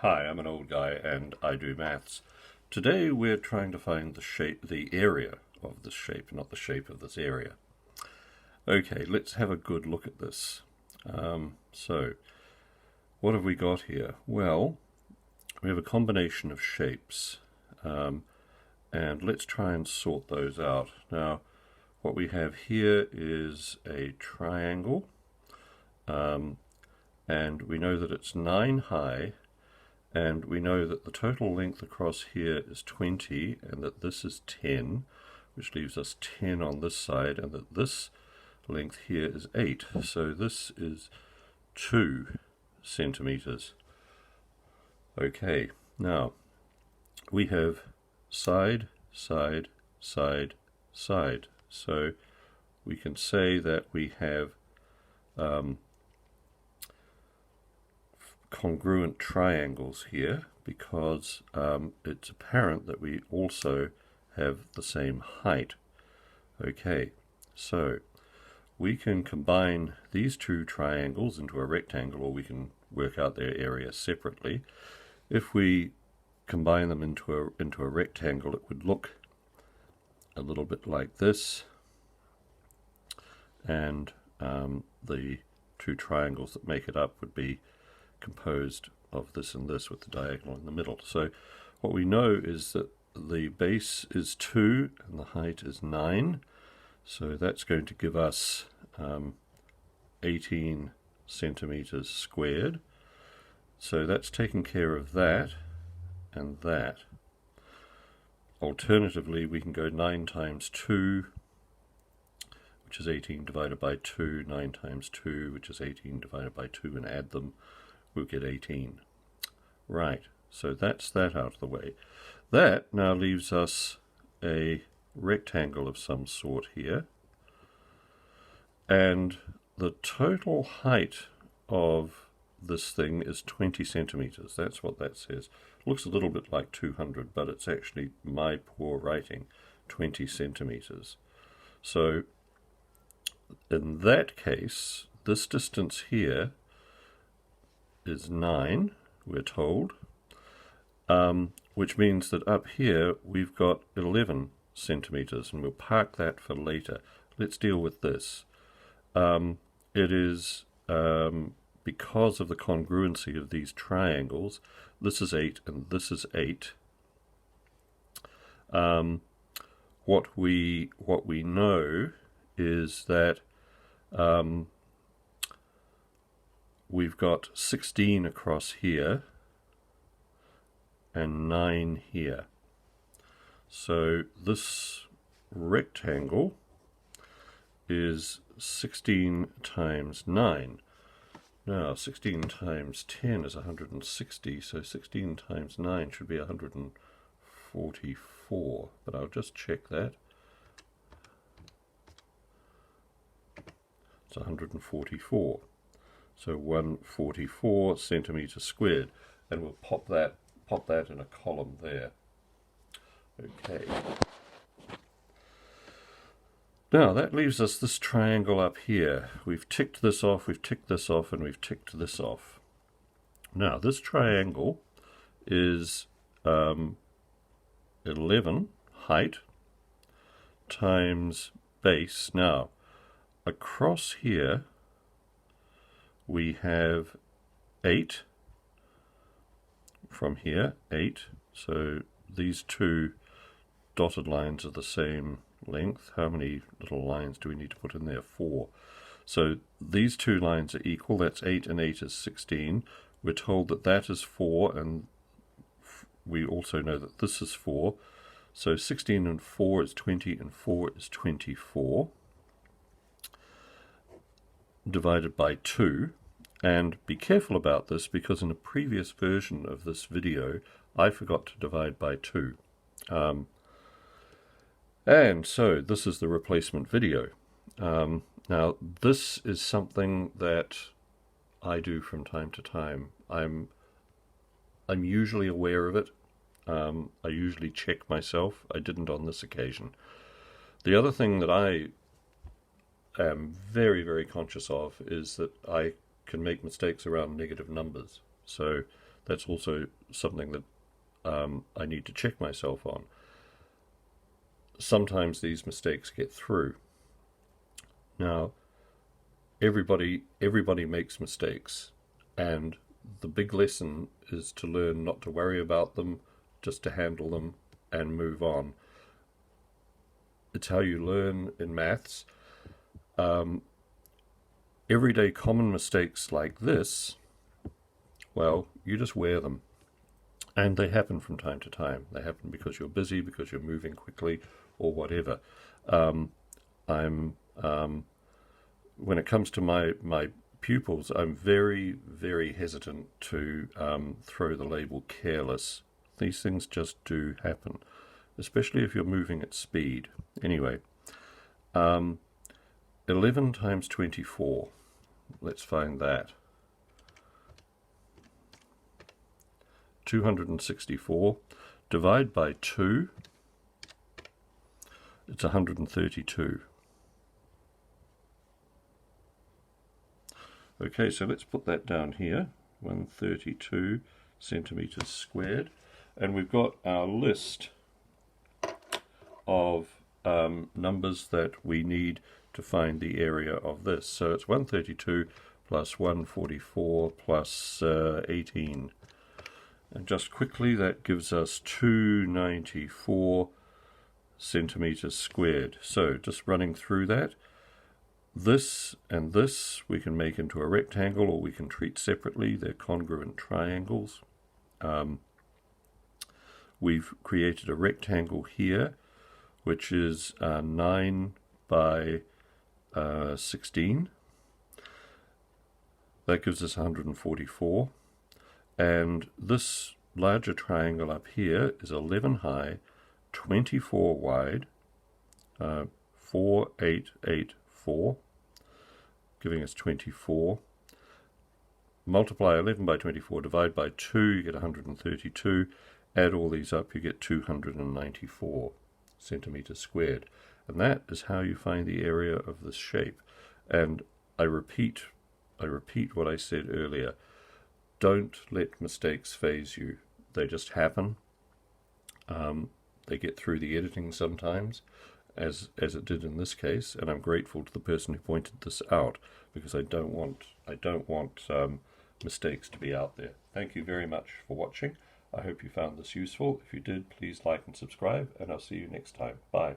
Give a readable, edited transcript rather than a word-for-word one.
Hi, I'm an old guy and I do maths. Today we're trying to find the area of this shape, not the shape of this area. Okay, let's have a good look at this. So, what have we got here? Well, we have a combination of shapes, and let's try and sort those out. Now, what we have here is a triangle, and we know that it's 9 high, and we know that the total length across here is 20 and that this is 10, which leaves us 10 on this side, and that this length here is 8. So this is 2 centimeters. Okay, now we have side, side, side, side. So we can say that we have congruent triangles here because it's apparent that we also have the same height. Okay, so we can combine these two triangles into a rectangle, or we can work out their area separately. If we combine them into a rectangle, it would look a little bit like this, and the two triangles that make it up would be composed of this and this with the diagonal in the middle. So what we know is that the base is 2 and the height is 9, so that's going to give us 18 centimeters squared. So that's taking care of that and that. Alternatively, we can go 9 times 2, which is 18 divided by 2, 9 times 2, which is 18 divided by 2, and add them. We'll get 18. Right, so that's that out of the way. That now leaves us a rectangle of some sort here, and the total height of this thing is 20 centimeters. That's what that says. Looks a little bit like 200, but it's actually my poor writing, 20 centimeters. So in that case, this distance here is 9, we're told, which means that up here we've got 11 centimeters, and we'll park that for later. Let's deal with this. It is because of the congruency of these triangles, this is 8 and this is 8. What we know is that we've got 16 across here and 9 here. So this rectangle is 16 times 9. Now 16 times 10 is 160, so 16 times 9 should be 144, but I'll just check that. It's 144. So 144 centimeters squared, and we'll pop that in a column there. Okay. Now that leaves us this triangle up here. We've ticked this off, we've ticked this off, and we've ticked this off. Now this triangle is 11 height times base. Now across here we have 8 from here, 8. So these two dotted lines are the same length. How many little lines do we need to put in there? 4. So these two lines are equal. That's 8 and 8 is 16. We're told that that is 4, and we also know that this is 4. So 16 and 4 is 20, and 4 is 24. Divided by 2, and be careful about this because in a previous version of this video I forgot to divide by 2, and so this is the replacement video. Now this is something that I do from time to time. I'm usually aware of it. I usually check myself. I didn't on this occasion. The other thing that I am very, very conscious of is that I can make mistakes around negative numbers. So that's also something that I need to check myself on. Sometimes these mistakes get through. Now, everybody makes mistakes, and the big lesson is to learn not to worry about them, just to handle them and move on. It's how you learn in maths. Everyday common mistakes like this, well, you just wear them. And they happen from time to time. They happen because you're busy, because you're moving quickly, or whatever. When it comes to my pupils, I'm very, very hesitant to throw the label careless. These things just do happen, especially if you're moving at speed. Anyway, 11 times 24. Let's find that. 264. Divide by 2. It's 132. Okay, so let's put that down here. 132 centimeters squared. And we've got our list of numbers that we need to find the area of this. So it's 132 plus 144 plus 18. And just quickly, that gives us 294 centimeters squared. So just running through that, this and this we can make into a rectangle, or we can treat separately. They're congruent triangles. We've created a rectangle here, which is 9 by 16. That gives us 144. And this larger triangle up here is 11 high, 24 wide, 4884, giving us 24. Multiply 11 by 24, divide by 2, you get 132. Add all these up, you get 294 centimeters squared. And that is how you find the area of this shape. And I repeat what I said earlier. Don't let mistakes faze you. They just happen. They get through the editing sometimes, as it did in this case, and I'm grateful to the person who pointed this out, because I don't want mistakes to be out there. Thank you very much for watching. I hope you found this useful. If you did, please like and subscribe, and I'll see you next time. Bye.